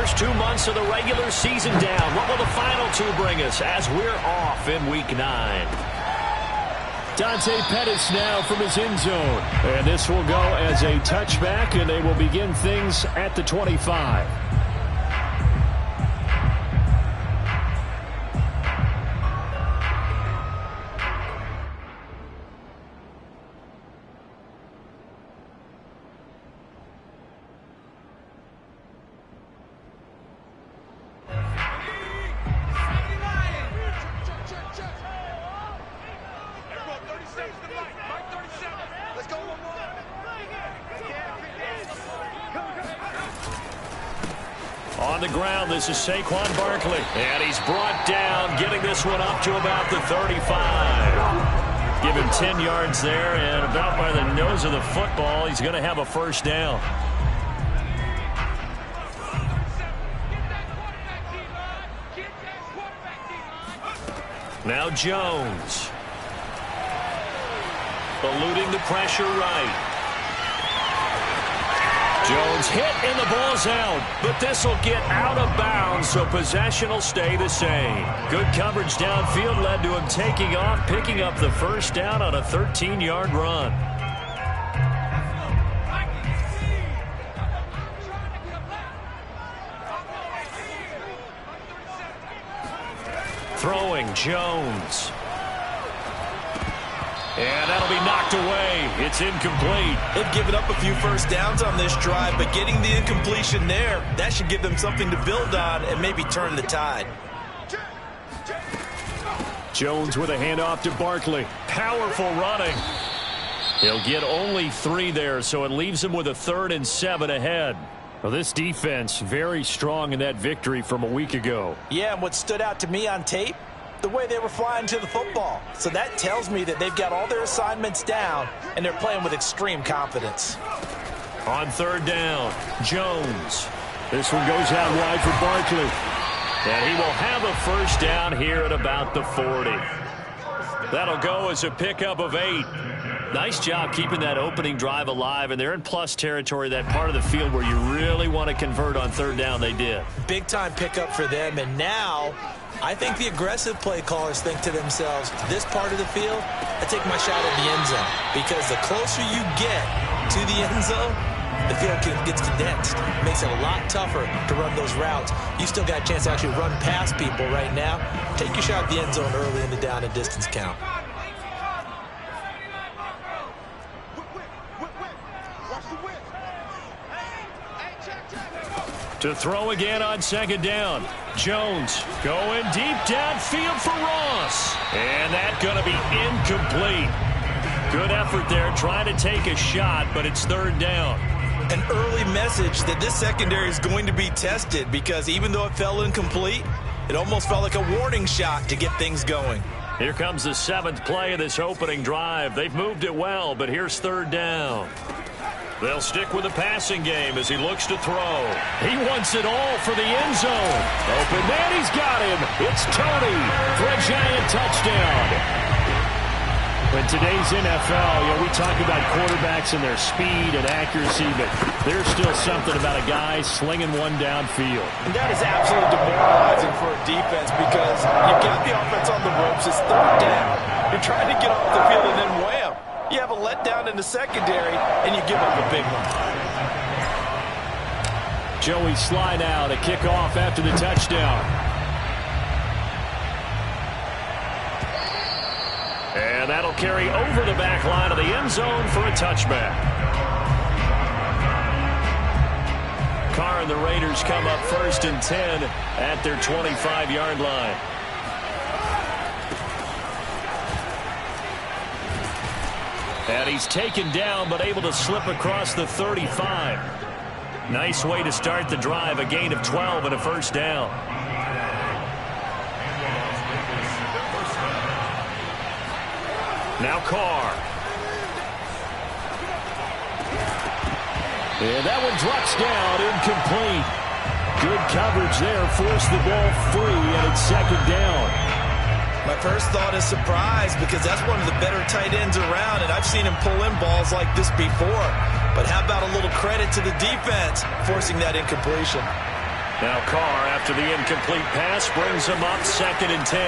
first 2 months of the regular season down. What will the final two bring us as we're off in Week 9? Dante Pettis now from his end zone. And this will go as a touchback, and they will begin things at the 25. On the ground, this is Saquon Barkley. And he's brought down, getting this one up to about the 35. Give him 10 yards there, and about by the nose of the football, he's going to have a first down. Now Jones. Eluding the pressure right. Jones hit and the ball's out, but this will get out of bounds, so possession will stay the same. Good coverage downfield led to him taking off, picking up the first down on a 13-yard run. Throwing Jones. And that'll be knocked away. It's incomplete. They've given up a few first downs on this drive, but getting the incompletion there, that should give them something to build on and maybe turn the tide. Jones with a handoff to Barkley. Powerful running. He'll get only 3 there, so it leaves him with a 3rd and 7 ahead. Well, this defense very strong in that victory from a week ago. Yeah, and what stood out to me on tape, the way they were flying to the football. So that tells me that they've got all their assignments down, and they're playing with extreme confidence. On 3rd down, Jones. This one goes out wide for Barkley. And he will have a first down here at about the 40. That'll go as a pickup of 8. Nice job keeping that opening drive alive, and they're in plus territory, that part of the field where you really want to convert on 3rd down. They did. Big-time pickup for them, and now I think the aggressive play callers think to themselves, this part of the field, I take my shot at the end zone. Because the closer you get to the end zone, the field gets condensed. It makes it a lot tougher to run those routes. You still got a chance to actually run past people right now. Take your shot at the end zone early in the down and distance count. To throw again on 2nd down. Jones going deep downfield for Ross. And that's going to be incomplete. Good effort there trying to take a shot, but it's 3rd down. An early message that this secondary is going to be tested, because even though it fell incomplete, it almost felt like a warning shot to get things going. Here comes the 7th play of this opening drive. They've moved it well, but here's 3rd down. They'll stick with the passing game as he looks to throw. He wants it all for the end zone. Open man, he's got him. It's Tony for a giant touchdown. In today's NFL, we talk about quarterbacks and their speed and accuracy, but there's still something about a guy slinging one downfield. And that is absolutely demoralizing for a defense, because you've got the offense on the ropes. It's 3rd down. You're trying to get off the field, and then wham. You have a letdown in the secondary, and you give up a big one. Joey slide out, a kickoff after the touchdown. And that'll carry over the back line of the end zone for a touchback. Carr and the Raiders come up 1st and 10 at their 25-yard line. And he's taken down, but able to slip across the 35. Nice way to start the drive, a gain of 12 and a first down. Now Carr. And that one drops down, incomplete. Good coverage there, forced the ball free, and it's 2nd down. My first thought is surprise, because that's one of the better tight ends around, and I've seen him pull in balls like this before. But how about a little credit to the defense forcing that incompletion? Now Carr, after the incomplete pass, brings him up 2nd and 10.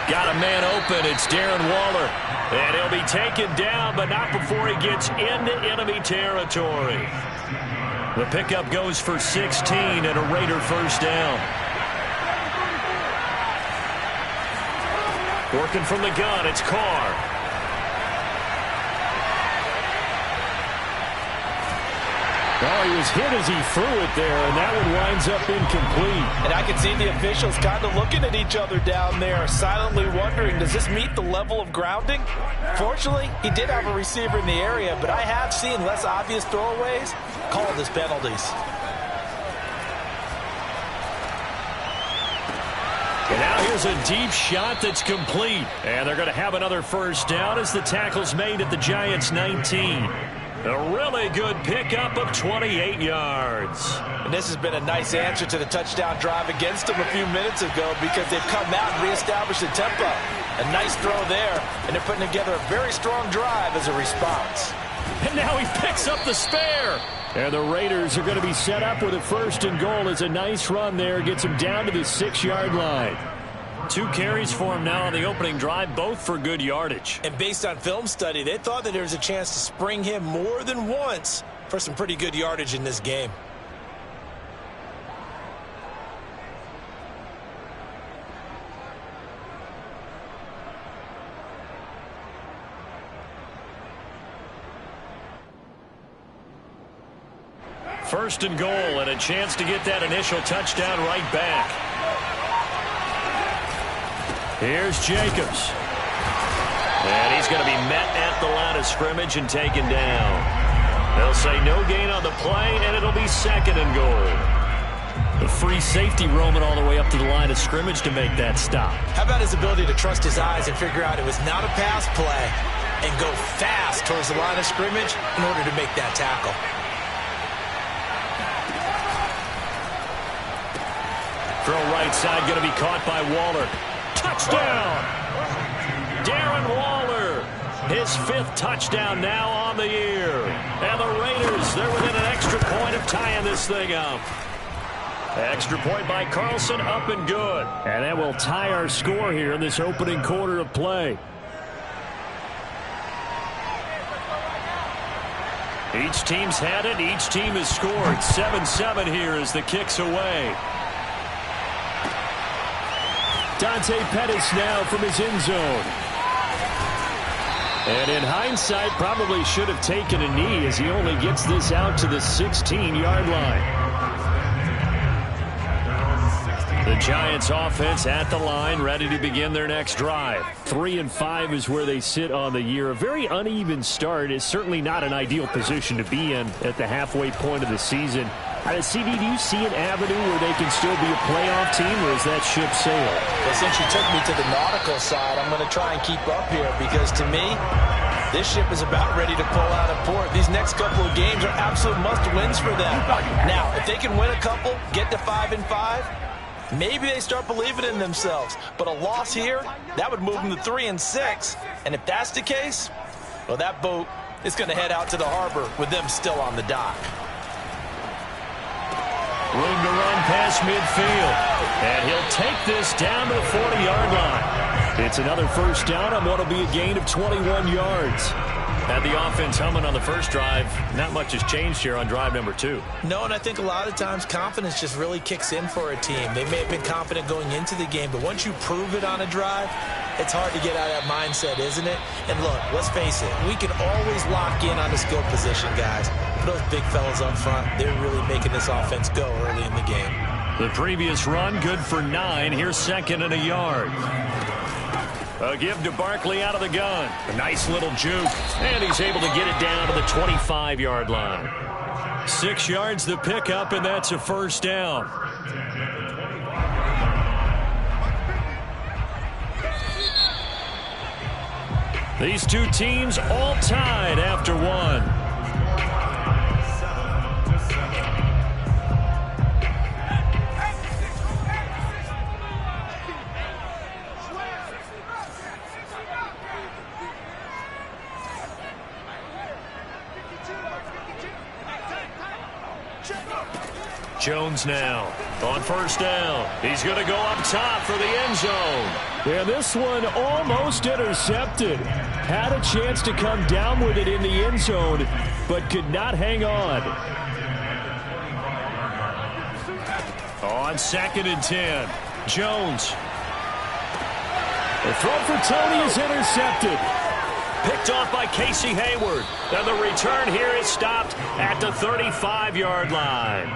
Got a man open. It's Darren Waller. And he'll be taken down, but not before he gets into enemy territory. The pickup goes for 16 and a Raider first down. Working from the gun, it's Carr. Well, he was hit as he threw it there, and that one winds up incomplete. And I can see the officials kind of looking at each other down there, silently wondering, does this meet the level of grounding? Fortunately, he did have a receiver in the area, but I have seen less obvious throwaways called as penalties. And now here's a deep shot that's complete. And they're going to have another first down as the tackle's made at the Giants' 19. A really good pickup of 28 yards. And this has been a nice answer to the touchdown drive against them a few minutes ago because they've come out and reestablished the tempo. A nice throw there, and they're putting together a very strong drive as a response. And now he picks up the spare. And the Raiders are going to be set up with a 1st and goal. As a nice run there, gets them down to the 6-yard line. 2 carries for him now on the opening drive, both for good yardage. And based on film study, they thought that there was a chance to spring him more than once for some pretty good yardage in this game. First and goal, and a chance to get that initial touchdown right back. Here's Jacobs. And he's going to be met at the line of scrimmage and taken down. They'll say no gain on the play, and it'll be 2nd and goal. The free safety roaming all the way up to the line of scrimmage to make that stop. How about his ability to trust his eyes and figure out it was not a pass play and go fast towards the line of scrimmage in order to make that tackle. Throw right side, going to be caught by Waller. Touchdown! Darren Waller, his 5th touchdown now on the year. And the Raiders, they're within an extra point of tying this thing up. Extra point by Carlson, up and good. And that will tie our score here in this opening quarter of play. Each team's had it. Each team has scored. 7-7 here as the kick's away. Dante Pettis now from his end zone. And in hindsight, probably should have taken a knee as he only gets this out to the 16-yard line. The Giants offense at the line, ready to begin their next drive. 3-5 is where they sit on the year. A very uneven start is certainly not an ideal position to be in at the halfway point of the season. CD, do you see an avenue where they can still be a playoff team, or is that ship sailed? Well, since you took me to the nautical side, I'm going to try and keep up here because, to me, this ship is about ready to pull out of port. These next couple of games are absolute must-wins for them. Now, if they can win a couple, get to 5-5, maybe they start believing in themselves. But a loss here, that would move them to 3-6. And if that's the case, well, that boat is going to head out to the harbor with them still on the dock. Room to run past midfield. And he'll take this down to the 40-yard line. It's another first down on what will be a gain of 21 yards. Had the offense humming on the first drive. Not much has changed here on drive number 2. No, and I think a lot of times confidence just really kicks in for a team. They may have been confident going into the game, but once you prove it on a drive, it's hard to get out of that mindset, isn't it? And look, let's face it, we can always lock in on the skill position, guys. But those big fellas up front, they're really making this offense go early in the game. The previous run, good for 9. Here's 2nd and a yard. A give to Barkley out of the gun. A nice little juke. And he's able to get it down to the 25-yard line. 6 yards the pickup, and that's a first down. These two teams all tied after one. Jones now on first down. He's going to go up top for the end zone. Yeah, this one almost intercepted. Had a chance to come down with it in the end zone, but could not hang on. On 2nd and 10, Jones. The throw for Tony is intercepted. Picked off by Casey Hayward. And the return here is stopped at the 35-yard line.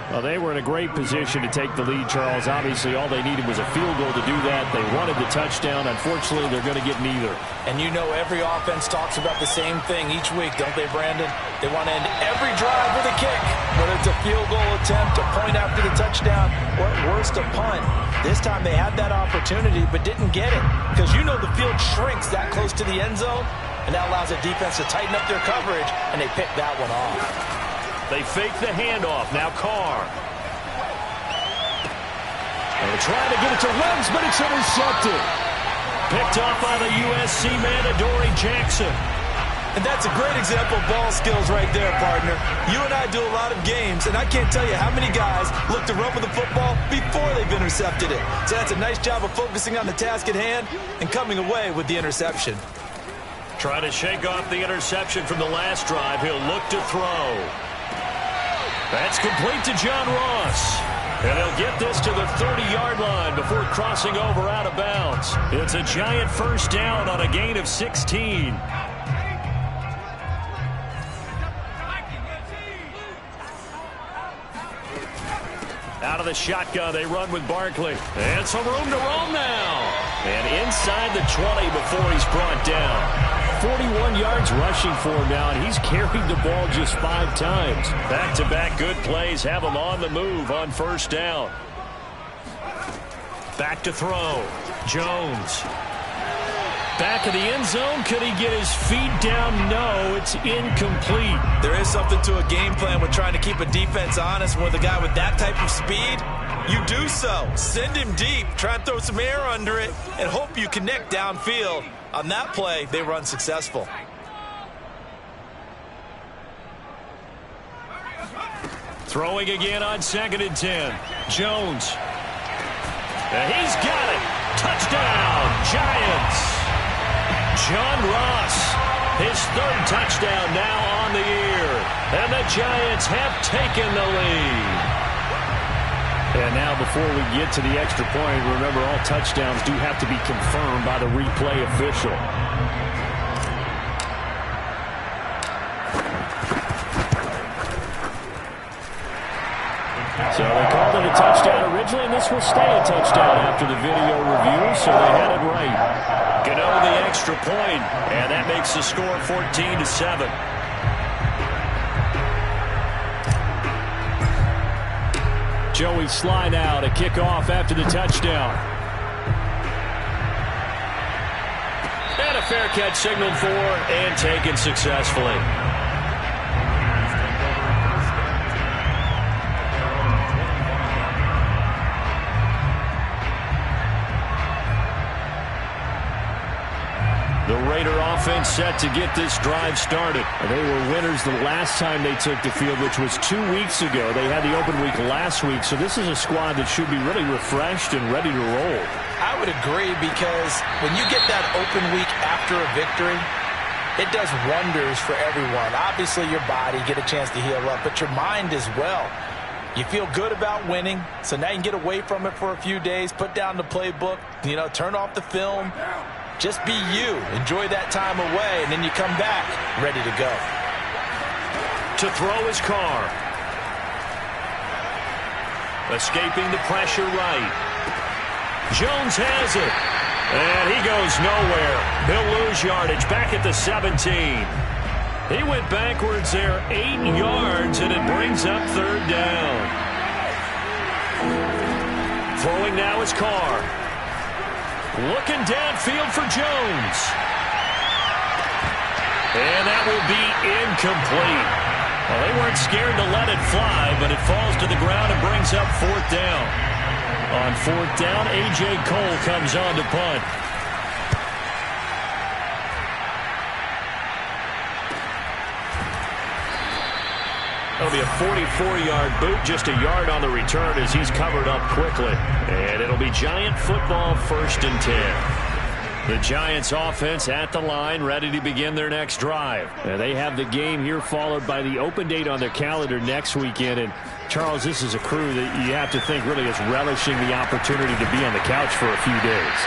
Well, they were in a great position to take the lead, Charles. Obviously, all they needed was a field goal to do that. They wanted the touchdown. Unfortunately, they're going to get neither. And you know every offense talks about the same thing each week, don't they, Brandon? They want to end every drive with a kick, whether it's a field goal attempt, a point after the touchdown, or at worst, a punt. This time they had that opportunity but didn't get it because you know the field shrinks that close to the end zone, and that allows the defense to tighten up their coverage, and they picked that one off. They fake the handoff. Now Carr. And they're trying to get it to Ruggs, but it's intercepted. Picked off by the USC man, Adoree Jackson. And that's a great example of ball skills right there, partner. You and I do a lot of games, and I can't tell you how many guys look to run with the football before they've intercepted it. So that's a nice job of focusing on the task at hand and coming away with the interception. Trying to shake off the interception from the last drive. He'll look to throw. That's complete to John Ross. And he'll get this to the 30-yard line before crossing over out of bounds. It's a giant first down on a gain of 16. Out of the shotgun, they run with Barkley. And some room to roam now. And inside the 20 before he's brought down. 41 yards rushing for him now, and he's carried the ball just 5 times. Back-to-back good plays have him on the move on first down. Back to throw. Jones. Back of the end zone. Could he get his feet down? No, it's incomplete. There is something to a game plan with trying to keep a defense honest. With a guy with that type of speed, you do so. Send him deep. Try and throw some air under it and hope you connect downfield. On that play, they run successful. Throwing again on 2nd and 10. Jones. And he's got it. Touchdown, Giants. John Ross, his 3rd touchdown now on the year. And the Giants have taken the lead. And now before we get to the extra point, remember all touchdowns do have to be confirmed by the replay official. So they called it a touchdown originally, and this will stay a touchdown after the video review, so they had it right. Gano the extra point, and that makes the score 14-7. Joey Sly now to kick off after the touchdown. And a fair catch signaled for and taken successfully. The Raider offense set to get this drive started. They were winners the last time they took the field, which was 2 weeks ago. They had the open week last week, so this is a squad that should be really refreshed and ready to roll. I would agree, because when you get that open week after a victory, it does wonders for everyone. Obviously, your body, get a chance to heal up, but your mind as well. You feel good about winning, so now you can get away from it for a few days, put down the playbook, turn off the film. Just be you. Enjoy that time away, and then you come back ready to go. To throw his Carr. Escaping the pressure right. Jones has it. And he goes nowhere. He'll lose yardage back at the 17. He went backwards there 8 yards, and it brings up 3rd down. Throwing now is Carr. Looking downfield for Jones. And that will be incomplete. Well, they weren't scared to let it fly, but it falls to the ground and brings up 4th down. On 4th down, A.J. Cole comes on to punt. That'll be a 44-yard boot, just a yard on the return as he's covered up quickly. And it'll be Giant football, 1st and 10. The Giants offense at the line, ready to begin their next drive. And they have the game here followed by the open date on their calendar next weekend. And Charles, this is a crew that you have to think really is relishing the opportunity to be on the couch for a few days.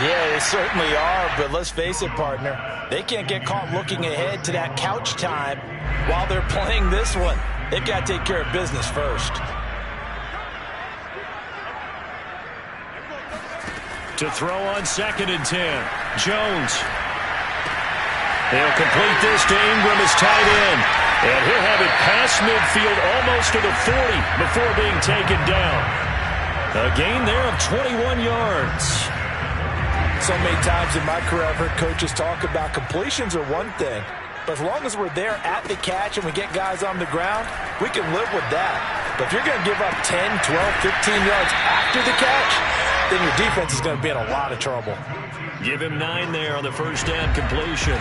Yeah, they certainly are, but let's face it, partner. They can't get caught looking ahead to that couch time while they're playing this one. They've got to take care of business first. To throw on 2nd and 10. Jones. He'll complete this to Ingram as tight end. And he'll have it past midfield almost to the 40 before being taken down. A gain there of 21 yards. So many times in my career I've heard coaches talk about completions are one thing. But as long as we're there at the catch and we get guys on the ground, we can live with that. But if you're going to give up 10, 12, 15 yards after the catch, then your defense is going to be in a lot of trouble. Give him 9 there on the first down completion.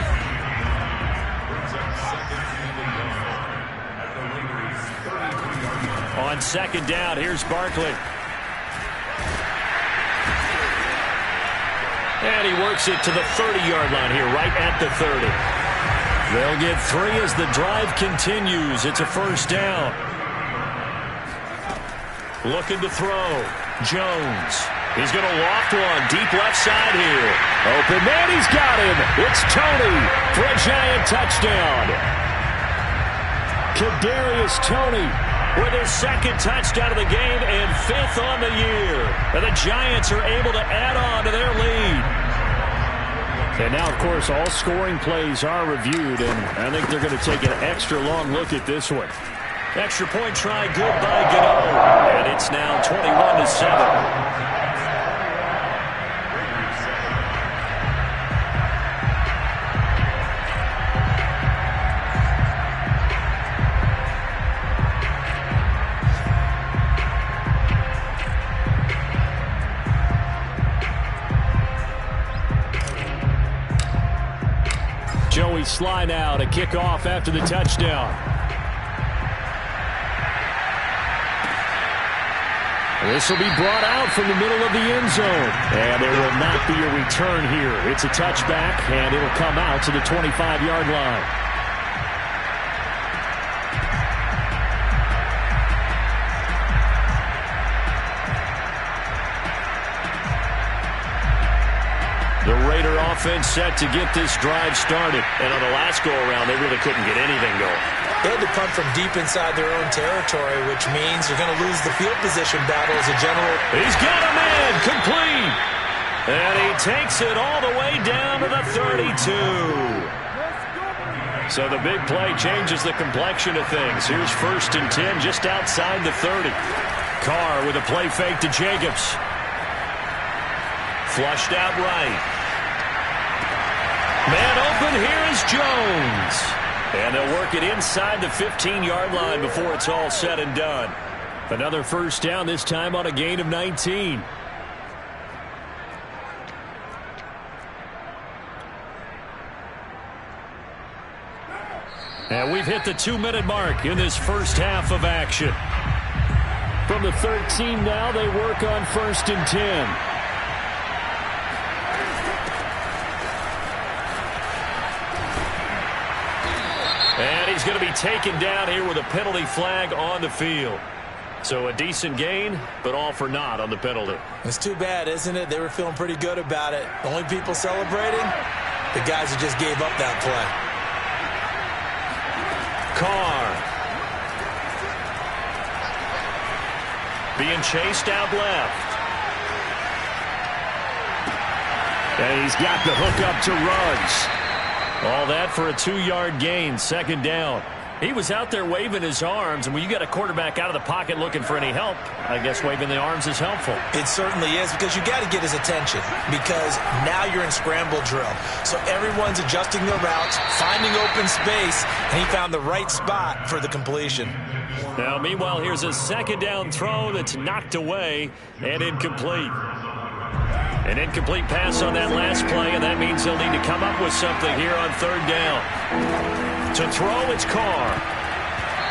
On 2nd down, here's Barkley. And he works it to the 30-yard line here, right at the 30. They'll get 3 as the drive continues. It's a 1st down. Looking to throw. Jones. He's going to loft one. Deep left side here. Open man, he's got him. It's Toney for a Giant touchdown. Kadarius Toney with his 2nd touchdown of the game and 5th on the year. And the Giants are able to add on to their lead. And now, of course, all scoring plays are reviewed, and I think they're going to take an extra long look at this one. Extra point try good by Gano. And it's now 21-7. Joey Sly now to kick off after the touchdown. This will be brought out from the middle of the end zone. And there will not be a return here. It's a touchback, and it'll come out to the 25-yard line. The Raider offense set to get this drive started. And on the last go-around, they really couldn't get anything going. They had to punt from deep inside their own territory, which means you're going to lose the field position battle as a general. He's got a man complete. And he takes it all the way down to the 32. So the big play changes the complexion of things. Here's 1st and 10 just outside the 30. Carr with a play fake to Jacobs. Flushed out right. Man open, here is Jones. And they'll work it inside the 15-yard line before it's all said and done. Another 1st down, this time on a gain of 19. And we've hit the 2-minute mark in this first half of action. From the 13 now, they work on 1st and 10. And he's going to be taken down here with a penalty flag on the field. So a decent gain, but all for naught on the penalty. It's too bad, isn't it? They were feeling pretty good about it. The only people celebrating, the guys who just gave up that play. Carr. Being chased out left. And he's got the hook up to Ruggs. All that for a 2-yard gain, 2nd down. He was out there waving his arms, and when you got a quarterback out of the pocket looking for any help, I guess waving the arms is helpful. It certainly is, because you got to get his attention, because now you're in scramble drill. So everyone's adjusting their routes, finding open space, and he found the right spot for the completion. Now, meanwhile, here's a 2nd down throw that's knocked away and incomplete. An incomplete pass on that last play, and that means they'll need to come up with something here on 3rd down. To throw, it's Carr.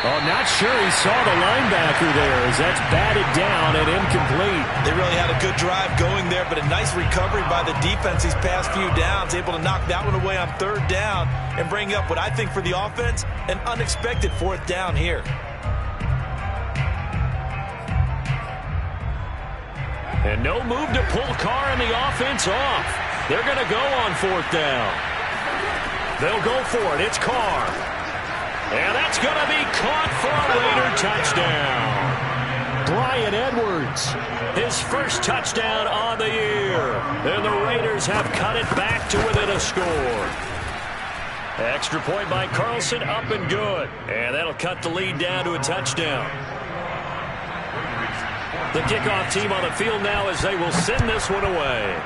Oh, not sure he saw the linebacker there as that's batted down and incomplete. They really had a good drive going there, but a nice recovery by the defense these past few downs, able to knock that one away on 3rd down and bring up what I think for the offense, an unexpected 4th down here. And no move to pull Carr and the offense off. They're going to go on 4th down. They'll go for it. It's Carr. And that's going to be caught for a Raider touchdown. Bryan Edwards. His first touchdown on the year. And the Raiders have cut it back to within a score. Extra point by Carlson, up and good. And that'll cut the lead down to a touchdown. The kickoff team on the field now as they will send this one away.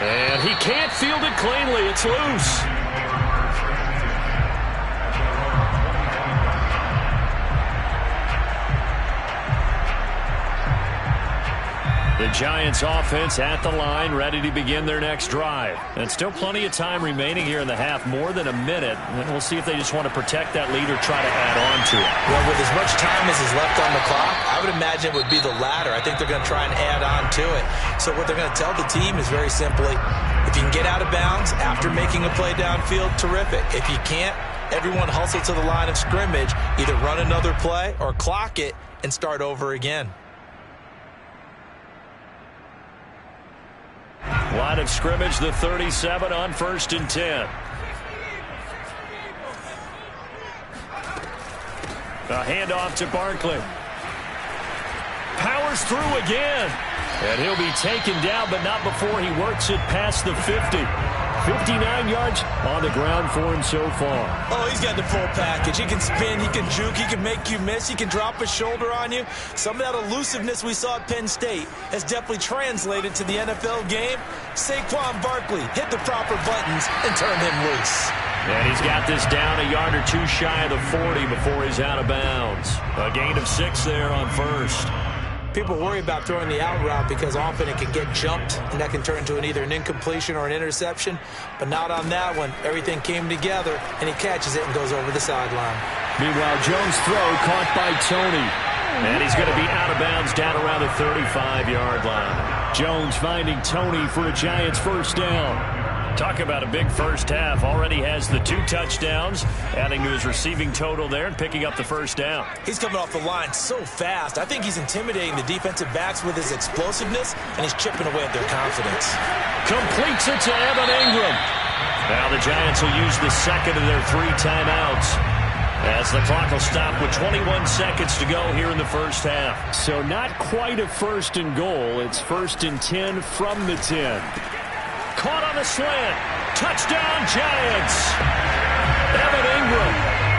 And he can't field it cleanly. It's loose. The Giants offense at the line, ready to begin their next drive. And still plenty of time remaining here in the half, more than a minute. And we'll see if they just want to protect that lead or try to add on to it. Well, with as much time as is left on the clock, I would imagine it would be the latter. I think they're going to try and add on to it. So what they're going to tell the team is very simply, if you can get out of bounds after making a play downfield, terrific. If you can't, everyone hustle to the line of scrimmage, either run another play or clock it and start over again. Line of scrimmage, the 37 on 1st and 10. A handoff to Barkley. Powers through again. And he'll be taken down, but not before he works it past the 50. 59 yards on the ground for him so far. Oh, he's got the full package. He can spin, he can juke, he can make you miss, he can drop a shoulder on you. Some of that elusiveness we saw at Penn State has definitely translated to the NFL game. Saquon Barkley hit the proper buttons and turned him loose. And he's got this down a yard or two shy of the 40 before he's out of bounds. A gain of 6 there on 1st. People worry about throwing the out route because often it can get jumped, and that can turn into either an incompletion or an interception. But not on that one. Everything came together, and he catches it and goes over the sideline. Meanwhile, Jones' throw caught by Tony. And he's going to be out of bounds down around the 35-yard line. Jones finding Tony for a Giants 1st down. Talk about a big first half. Already has the 2 touchdowns, adding to his receiving total there and picking up the 1st down. He's coming off the line so fast. I think he's intimidating the defensive backs with his explosiveness, and he's chipping away at their confidence. Completes it to Evan Ingram. Now the Giants will use the second of their 3 timeouts, as the clock will stop with 21 seconds to go here in the first half. So not quite a 1st and goal. It's 1st and 10 from the 10. Caught on the slant. Touchdown, Giants. Evan Ingram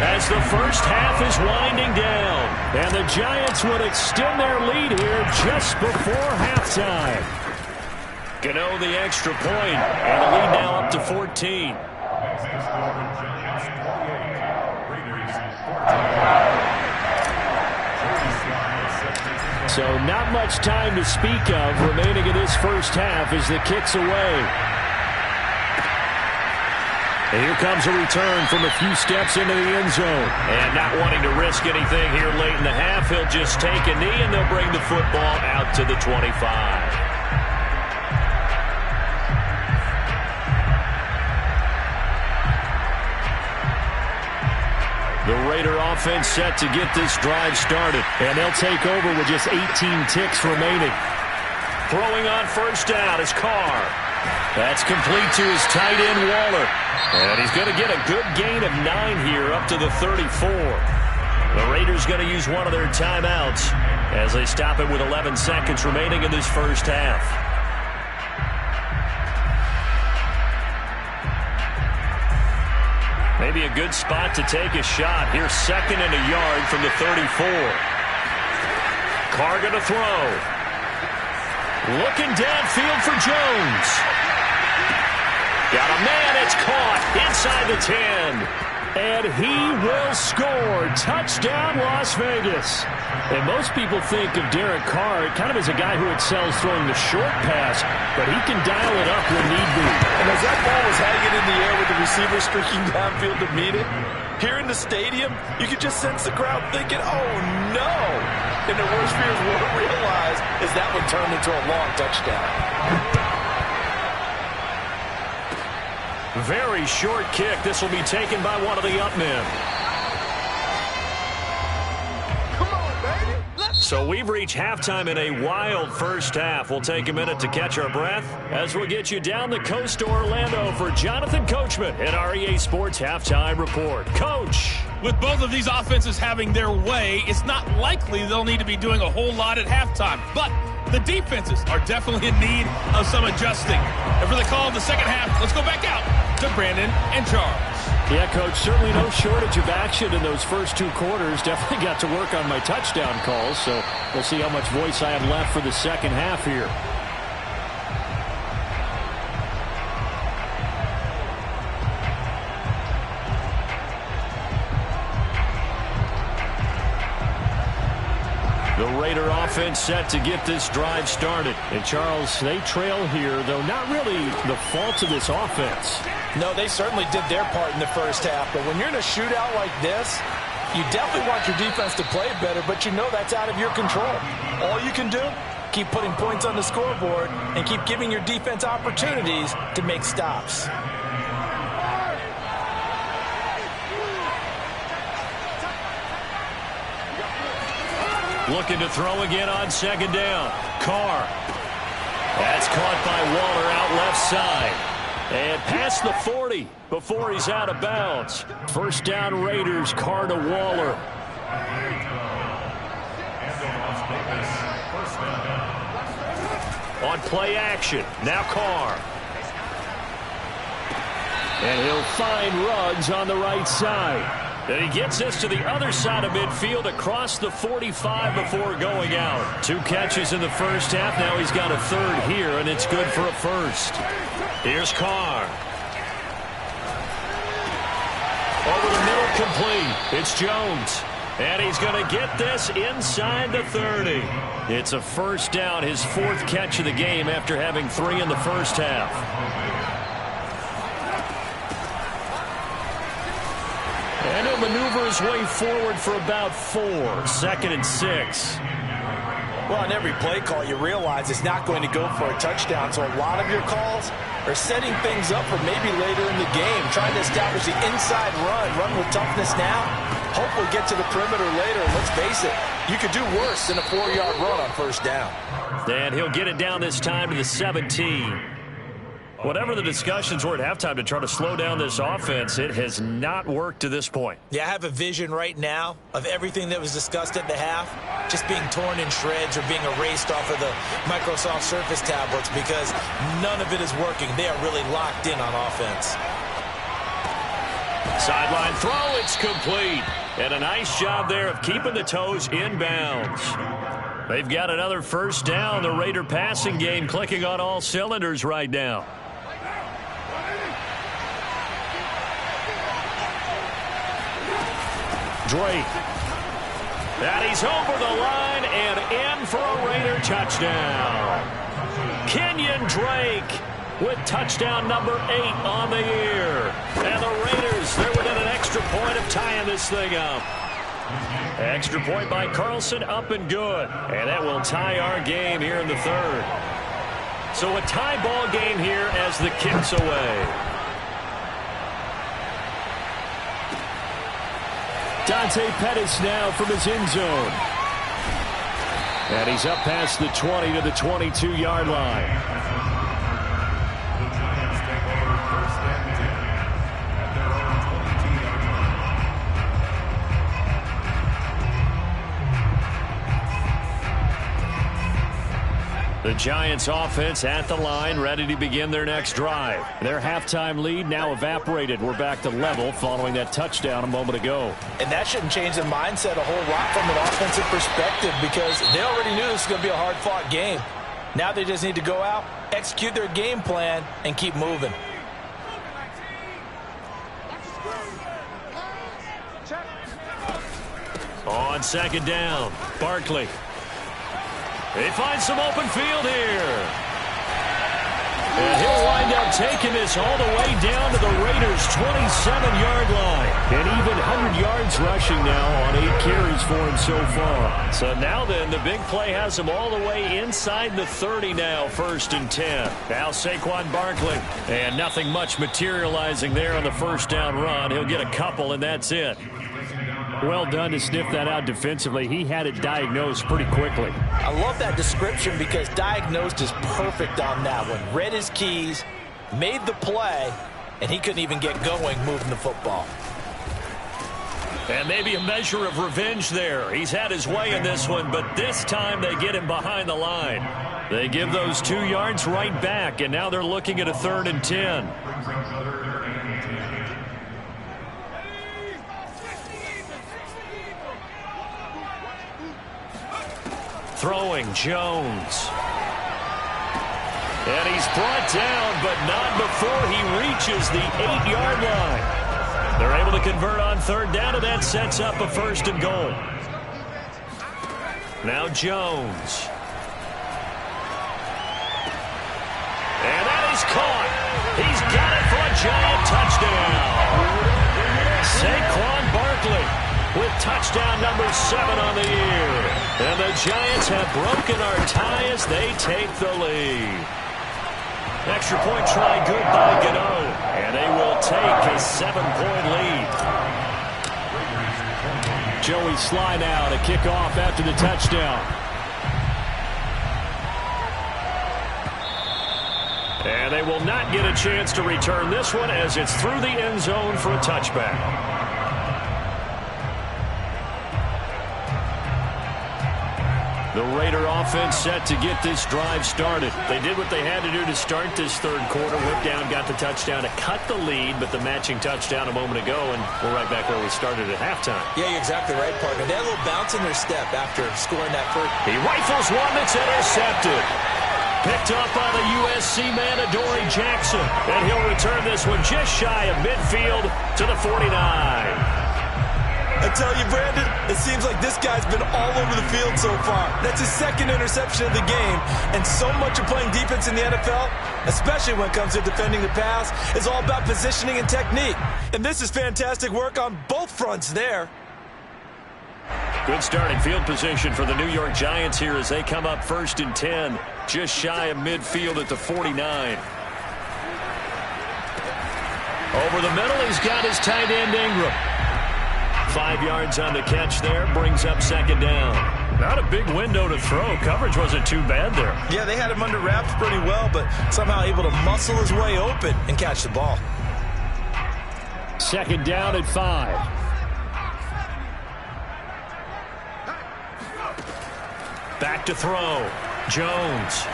as the first half is winding down. And the Giants would extend their lead here just before halftime. Gano the extra point, and the lead now up to 14. So not much time to speak of remaining in this first half as the kick's away. And here comes a return from a few steps into the end zone. And not wanting to risk anything here late in the half, he'll just take a knee and they'll bring the football out to the 25. The Raider offense set to get this drive started. And they'll take over with just 18 ticks remaining. Throwing on 1st down is Carr. That's complete to his tight end, Waller. And he's going to get a good gain of 9 here up to the 34. The Raiders going to use one of their timeouts as they stop it with 11 seconds remaining in this first half. Maybe a good spot to take a shot. Here's 2nd and a yard from the 34. Carr going to throw. Looking downfield for Jones. Got a man. It's caught inside the 10. And he will score. Touchdown, Las Vegas. And most people think of Derek Carr kind of as a guy who excels throwing the short pass, but he can dial it up when need be. And as that ball was hanging in the air with the receivers streaking downfield to meet it. Here in the stadium, you could just sense the crowd thinking, oh, no. And the worst fears won't realize is that one turned into a long touchdown. Very short kick. This will be taken by one of the up men. So we've reached halftime in a wild first half. We'll take a minute to catch our breath as we'll get you down the coast to Orlando for Jonathan Coachman at our EA Sports Halftime Report. Coach. With both of these offenses having their way, it's not likely they'll need to be doing a whole lot at halftime. But the defenses are definitely in need of some adjusting. And for the call of the second half, let's go back out to Brandon and Charles. Yeah, Coach, certainly no shortage of action in those first two quarters. Definitely got to work on my touchdown calls, so we'll see how much voice I have left for the second half here. The Raider offense set to get this drive started. And, Charles, they trail here, though not really the fault of this offense. No, they certainly did their part in the first half. But when you're in a shootout like this, you definitely want your defense to play better, but you know that's out of your control. All you can do, keep putting points on the scoreboard and keep giving your defense opportunities to make stops. Looking to throw again on second down. Carr. That's caught by Waller out left side. And past the 40 before he's out of bounds. First down Raiders, Carr to Waller. On play action, now Carr. And he'll find Ruggs on the right side. And he gets this to the other side of midfield across the 45 before going out. 2 catches in the first half. Now he's got a third here, and it's good for a first. Here's Carr. Over the middle, complete. It's Jones. And he's going to get this inside the 30. It's a first down, his 4th catch of the game after having 3 in the first half. And he'll maneuver his way forward for about 4. 2nd and 6. Well, on every play call, you realize it's not going to go for a touchdown. So a lot of your calls are setting things up for maybe later in the game, trying to establish the inside run with toughness now. Hopefully get to the perimeter later. And let's face it, you could do worse than a 4-yard run on first down. And he'll get it down this time to the 17. Whatever the discussions were at halftime to try to slow down this offense, it has not worked to this point. Yeah, I have a vision right now of everything that was discussed at the half just being torn in shreds or being erased off of the Microsoft Surface tablets because none of it is working. They are really locked in on offense. Sideline throw, it's complete. And a nice job there of keeping the toes inbounds. They've got another first down. The Raider passing game clicking on all cylinders right now. Drake. And he's over the line and in for a Raider touchdown. Kenyon Drake with touchdown number 8 on the year. And the Raiders, they're within an extra point of tying this thing up. Extra point by Carlson, up and good. And that will tie our game here in the 3rd. So a tie ball game here as the kick's away. Dante Pettis now from his end zone. And he's up past the 20 to the 22-yard line. The Giants offense at the line, ready to begin their next drive. Their halftime lead now evaporated. We're back to level following that touchdown a moment ago. And that shouldn't change the mindset a whole lot from an offensive perspective because they already knew this was going to be a hard-fought game. Now they just need to go out, execute their game plan, and keep moving. On second down, Barkley. They find some open field here. And he'll wind up taking this all the way down to the Raiders' 27-yard line. And even 100 yards rushing now on 8 carries for him so far. So now then, the big play has him all the way inside the 30 now, 1st and 10. Now Saquon Barkley. And nothing much materializing there on the first down run. He'll get a couple, and that's it. Well done to sniff that out defensively. He had it diagnosed pretty quickly. I love that description because diagnosed is perfect on that one. Read his keys, made the play, and he couldn't even get going moving the football. And maybe a measure of revenge there. He's had his way in this one, but this time they get him behind the line. They give those 2 yards right back, and now they're looking at a 3rd and 10. Throwing Jones. And he's brought down, but not before he reaches the 8-yard line. They're able to convert on 3rd down, and that sets up a 1st and goal. Now Jones. And that is caught. He's got it for a giant touchdown. Saquon Barkley with touchdown number 7 on the year. And the Giants have broken our tie as they take the lead. Extra point try good by Gano. And they will take a 7-point lead. Joey Sly now to kick off after the touchdown. And they will not get a chance to return this one as it's through the end zone for a touchback. The Raider offense set to get this drive started. They did what they had to do to start this 3rd quarter. Went down, got the touchdown to cut the lead, but the matching touchdown a moment ago, and we're right back where we started at halftime. Yeah, you're exactly right, partner. They had a little bounce in their step after scoring that first. He rifles one that's intercepted. Picked up by the USC man, Adoree Jackson. And he'll return this one just shy of midfield to the 49. I tell you, Brandon, it seems like this guy's been all over the field so far. That's his 2nd interception of the game. And so much of playing defense in the NFL, especially when it comes to defending the pass, is all about positioning and technique. And this is fantastic work on both fronts there. Good starting field position for the New York Giants here as they come up 1st and 10, just shy of midfield at the 49. Over the middle, he's got his tight end Ingram. 5 yards on the catch there, brings up 2nd down. Not a big window to throw. Coverage wasn't too bad there. Yeah, they had him under wraps pretty well, but somehow able to muscle his way open and catch the ball. 2nd down at 5. Back to throw. Jones.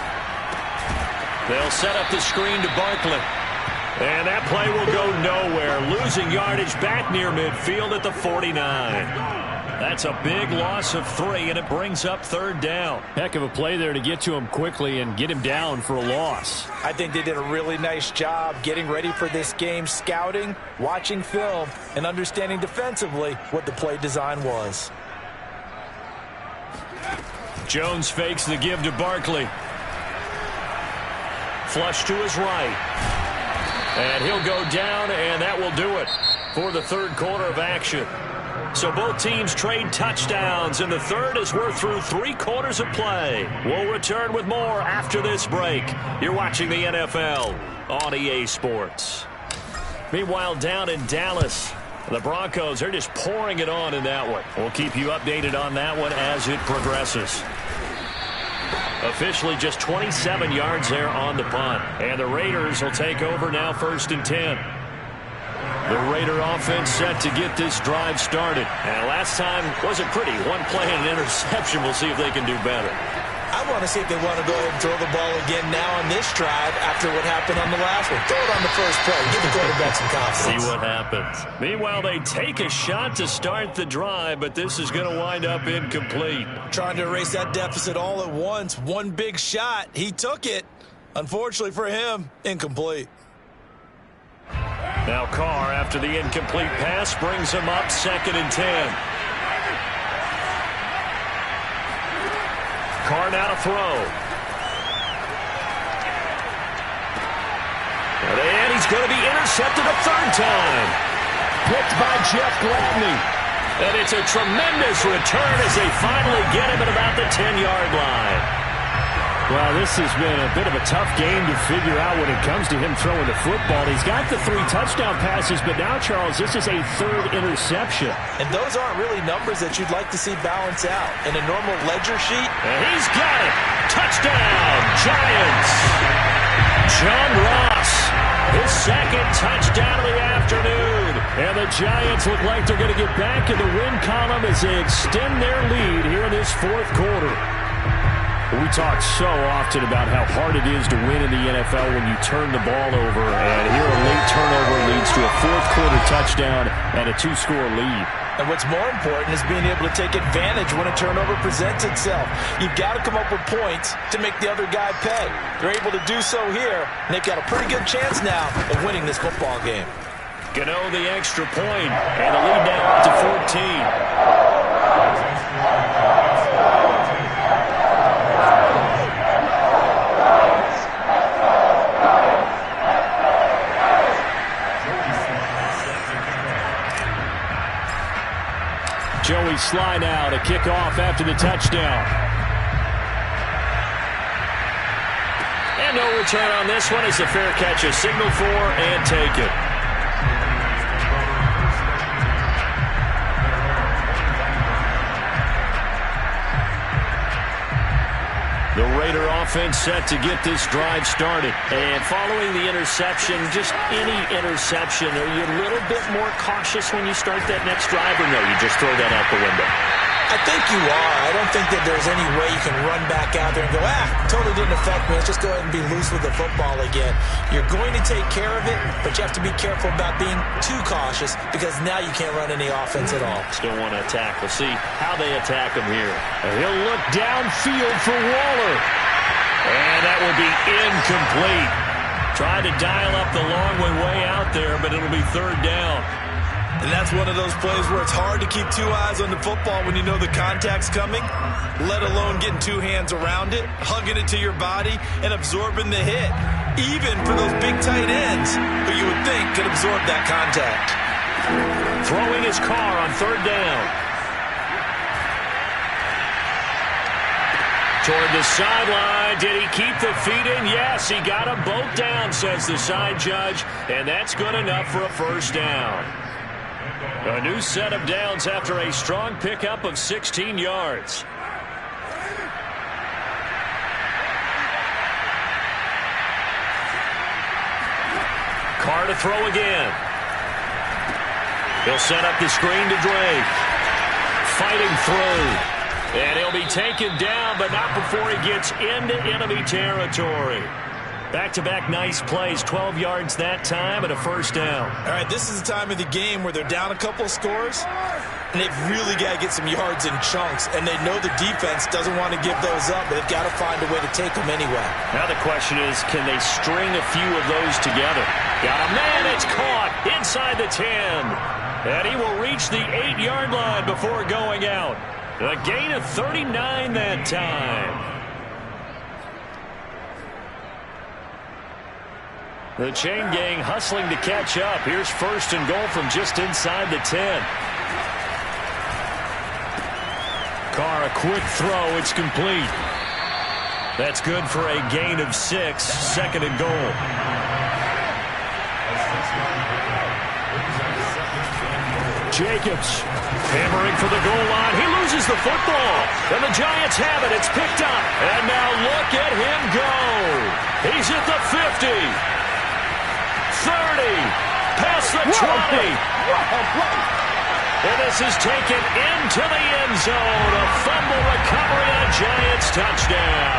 They'll set up the screen to Barkley. And that play will go nowhere. Losing yardage back near midfield at the 49. That's a big loss of 3, and it brings up 3rd down. Heck of a play there to get to him quickly and get him down for a loss. I think they did a really nice job getting ready for this game, scouting, watching film, and understanding defensively what the play design was. Jones fakes the give to Barkley. Flush to his right. And he'll go down, and that will do it for the 3rd quarter of action. So both teams trade touchdowns in the 3rd as we're through 3 quarters of play. We'll return with more after this break. You're watching the NFL on EA Sports. Meanwhile, down in Dallas, the Broncos are just pouring it on in that one. We'll keep you updated on that one as it progresses. Officially just 27 yards there on the punt. And the Raiders will take over now 1st and 10. The Raider offense set to get this drive started. And last time wasn't pretty. 1 play and an interception. We'll see if they can do better. I want to see if they want to go ahead and throw the ball again now on this drive after what happened on the last one. Throw it on the first play. Give the quarterback some confidence. See what happens. Meanwhile, they take a shot to start the drive, but this is going to wind up incomplete. Trying to erase that deficit all at once. One big shot. He took it. Unfortunately for him, incomplete. Now Carr, after the incomplete pass, brings him up 2nd and 10. Carr now to throw. time. Picked by Jeff Gladney. And it's a tremendous return as they finally get him at about the 10-yard line. Well, this has been a bit of a tough game to figure out when it comes to him throwing the football. He's got the 3 touchdown passes, but now, Charles, this is a 3rd interception. And those aren't really numbers that you'd like to see balance out. In a normal ledger sheet. And he's got it. Touchdown, Giants. John Ross, his 2nd touchdown of the afternoon. And the Giants look like they're going to get back in the win column as they extend their lead here in this 4th quarter. We talk so often about how hard it is to win in the NFL when you turn the ball over. And here a late turnover leads to a 4th quarter touchdown and a 2-score lead. And what's more important is being able to take advantage when a turnover presents itself. You've got to come up with points to make the other guy pay. They're able to do so here, and they've got a pretty good chance now of winning this football game. Gano the extra point, and the lead now up to 14. Joey Slye now to kick off after the touchdown. And no return on this one as the fair catch is signaled for and taken. The Raider offense set to get this drive started. And following the interception, just any interception, are you a little bit more cautious when you start that next drive, or no, you just throw that out the window? I think you are. I don't think that there's any way you can run back out there and go, totally didn't affect me. Let's just go ahead and be loose with the football again. You're going to take care of it, but you have to be careful about being too cautious because now you can't run any offense at all. Still want to attack. We'll see how they attack him here. He'll look downfield for Waller. And that will be incomplete. Tried to dial up the long way out there, but it'll be 3rd down. And that's one of those plays where it's hard to keep 2 eyes on the football when you know the contact's coming, let alone getting 2 hands around it, hugging it to your body, and absorbing the hit, even for those big tight ends who you would think could absorb that contact. Throwing his car on 3rd down. Toward the sideline. Did he keep the feet in? Yes, he got them both down, says the side judge, and that's good enough for a 1st down. A new set of downs after a strong pickup of 16 yards. Carr to throw again. He'll set up the screen to Drake. Fighting through. And he'll be taken down, but not before he gets into enemy territory. Back-to-back nice plays, 12 yards that time and a 1st down. All right, this is the time of the game where they're down a couple of scores, and they've really got to get some yards in chunks, and they know the defense doesn't want to give those up, but they've got to find a way to take them anyway. Now the question is, can they string a few of those together? Got a man, it's caught inside the 10. And he will reach the 8-yard line before going out. A gain of 39 that time. The chain gang hustling to catch up. Here's 1st and goal from just inside the 10. Carr, a quick throw. It's complete. That's good for a gain of 6. 2nd and goal. Jacobs hammering for the goal line. He loses the football. And the Giants have it. It's picked up. And now look at him go. He's at the 50. 30, past the 20. And this is taken into the end zone. A fumble recovery and a Giants touchdown.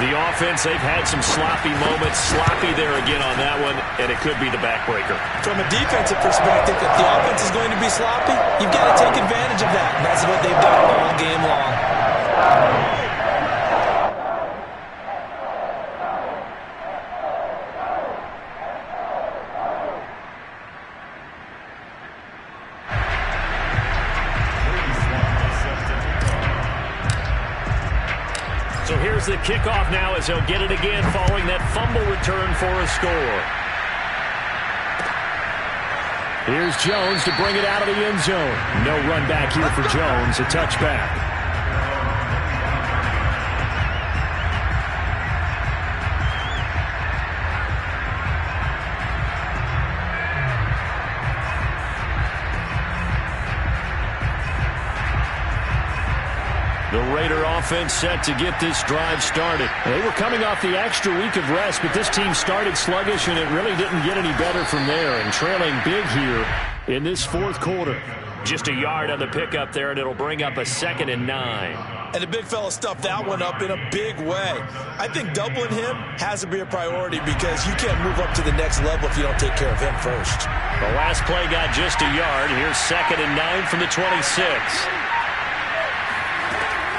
The offense, they've had some sloppy moments. Sloppy there again on that one, and it could be the backbreaker. From a defensive perspective, if the offense is going to be sloppy, you've got to take advantage of that. And that's what they've done all game long. So here's the kickoff now as he'll get it again following that fumble return for a score. Here's Jones to bring it out of the end zone. No run back here for Jones, a touchback. The Raider offense set to get this drive started. They were coming off the extra week of rest, but this team started sluggish, and it really didn't get any better from there. And trailing big here in this fourth quarter. Just a yard on the pickup there, and it'll bring up a 2nd and 9. And the big fella stuffed that one up in a big way. I think doubling him has to be a priority because you can't move up to the next level if you don't take care of him first. The last play got just a yard. Here's 2nd and 9 from the 26.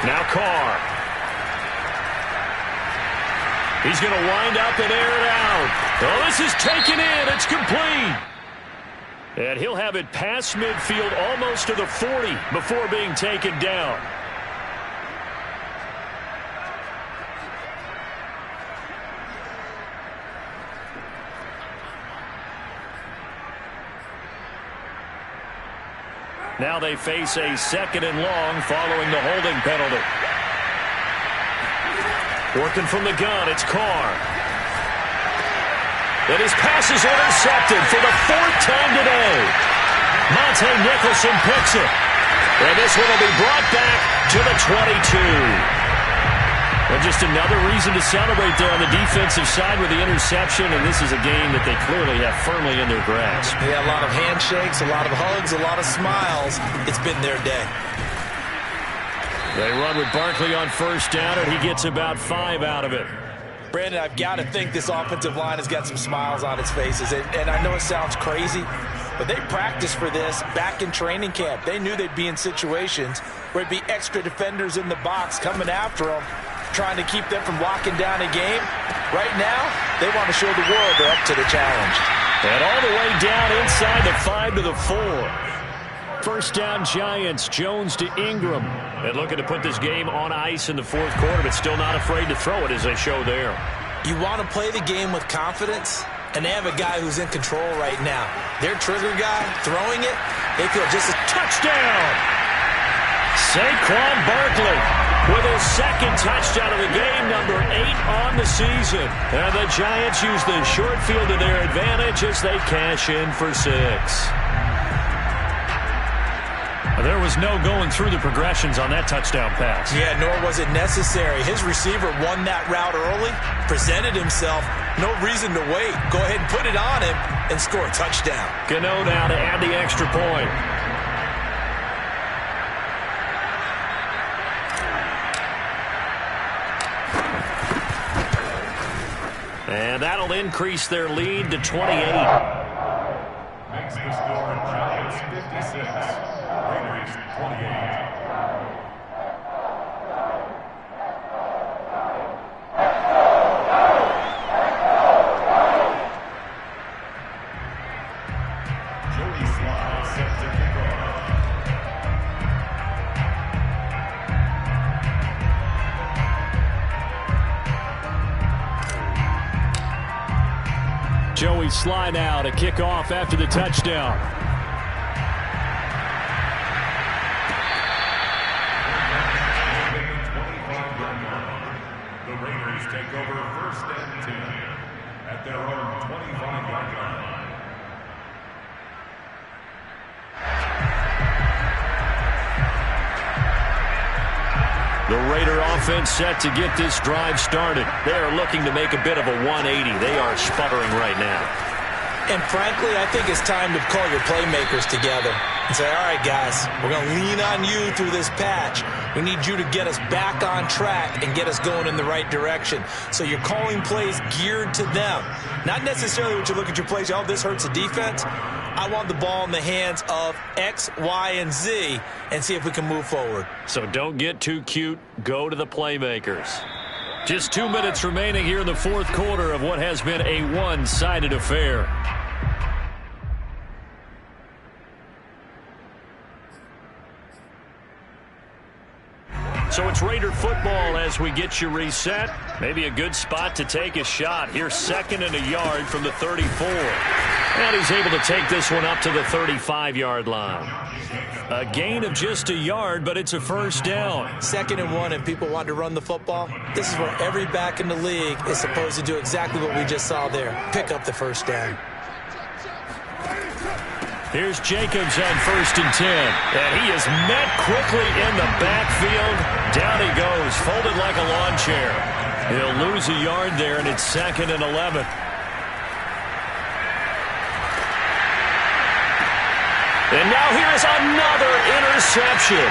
Now Carr. He's going to wind up and air it out. Oh, this is taken in. It's complete. And he'll have it past midfield almost to the 40 before being taken down. Now they face a 2nd and long following the holding penalty. Working from the gun, it's Carr. And his pass is intercepted for the 4th time today. Monte Nicholson picks it. And this one will be brought back to the 22. And just another reason to celebrate there on the defensive side with the interception, and this is a game that they clearly have firmly in their grasp. Yeah, a lot of handshakes, a lot of hugs, a lot of smiles. It's been their day. They run with Barkley on first down, and he gets about 5 out of it. Brandon, I've got to think this offensive line has got some smiles on its faces. And I know it sounds crazy, but they practiced for this back in training camp. They knew they'd be in situations where it'd be extra defenders in the box coming after them, trying to keep them from locking down a game. Right now, they want to show the world they're up to the challenge. And all the way down inside the 5 to the 4. First down Giants, Jones to Ingram. And looking to put this game on ice in the fourth quarter, but still not afraid to throw it as they show there. You want to play the game with confidence, and they have a guy who's in control right now. Their trigger guy throwing it, they feel just a touchdown. Saquon Barkley with his 2nd touchdown of the game, number 8 on the season. And the Giants use the short field to their advantage as they cash in for 6. There was no going through the progressions on that touchdown pass. Yeah, nor was it necessary. His receiver won that route early, presented himself, no reason to wait. Go ahead and put it on him and score a touchdown. Gano now to add the extra point. And that'll increase their lead to 28. Makes the score Giants 56, Raiders 28. Joey Slye set to kick off. Joey Slye now to kick off after the touchdown. The Raiders take over 1st and 10 at their own 25-yard line. The Raider offense set to get this drive started. They are looking to make a bit of a 180. They are sputtering right now. And frankly, I think it's time to call your playmakers together and say, all right, guys, we're going to lean on you through this patch. We need you to get us back on track and get us going in the right direction. So you're calling plays geared to them. Not necessarily when you look at your plays, oh, this hurts the defense. I want the ball in the hands of X, Y, and Z and see if we can move forward. So don't get too cute. Go to the playmakers. Just 2 minutes remaining here in the fourth quarter of what has been a one-sided affair. So it's Raider football as we get you reset. Maybe a good spot to take a shot. Here's 2nd and a yard from the 34. And he's able to take this one up to the 35-yard line. A gain of just a yard, but it's a first down. 2nd and 1, and people want to run the football. This is where every back in the league is supposed to do exactly what we just saw there. Pick up the first down. Here's Jacobs on 1st and 10. And he is met quickly in the backfield. Down he goes, folded like a lawn chair. He'll lose a yard there, and it's 2nd and 11. And now here is another interception.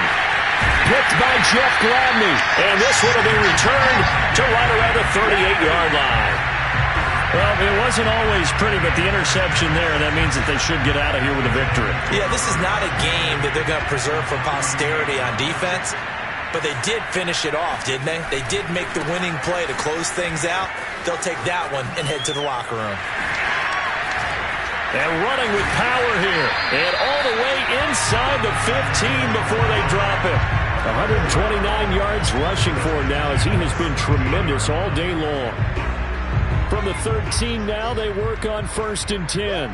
Picked by Jeff Gladney. And this one will be returned to right around the 38-yard line. Well, it wasn't always pretty, but the interception there, that means that they should get out of here with a victory. Yeah, this is not a game that they're going to preserve for posterity on defense, but they did finish it off, didn't they? They did make the winning play to close things out. They'll take that one and head to the locker room. And running with power here. And all the way inside the 15 before they drop it. 129 yards rushing for him now as he has been tremendous all day long. From the 13 now, they work on 1st and 10.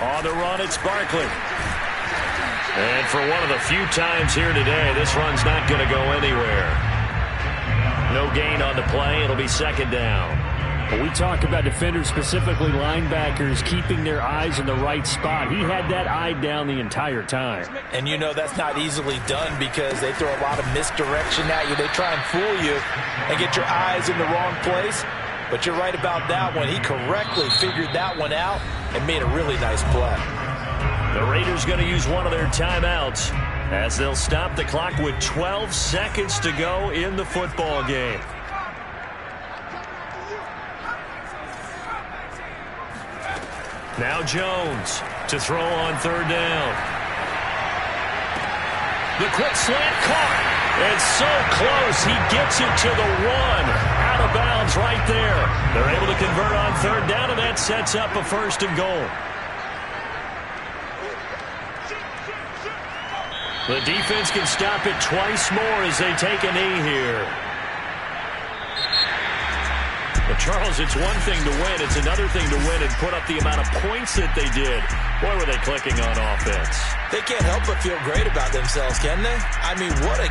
On the run, it's Barkley. And for one of the few times here today, this run's not going to go anywhere. No gain on the play. It'll be 2nd down. When we talk about defenders, specifically linebackers, keeping their eyes in the right spot, he had that eye down the entire time. And you know that's not easily done because they throw a lot of misdirection at you. They try and fool you and get your eyes in the wrong place. But you're right about that one. He correctly figured that one out and made a really nice play. The Raiders going to use one of their timeouts as they'll stop the clock with 12 seconds to go in the football game. Now Jones to throw on 3rd down. The quick slant caught. And so close, he gets it to the 1. Out of bounds right there. They're able to convert on 3rd down, and that sets up a 1st and goal. The defense can stop it twice more as they take a knee here. But Charles, it's one thing to win. It's another thing to win and put up the amount of points that they did. Boy, were they clicking on offense. They can't help but feel great about themselves, can they? I mean, what a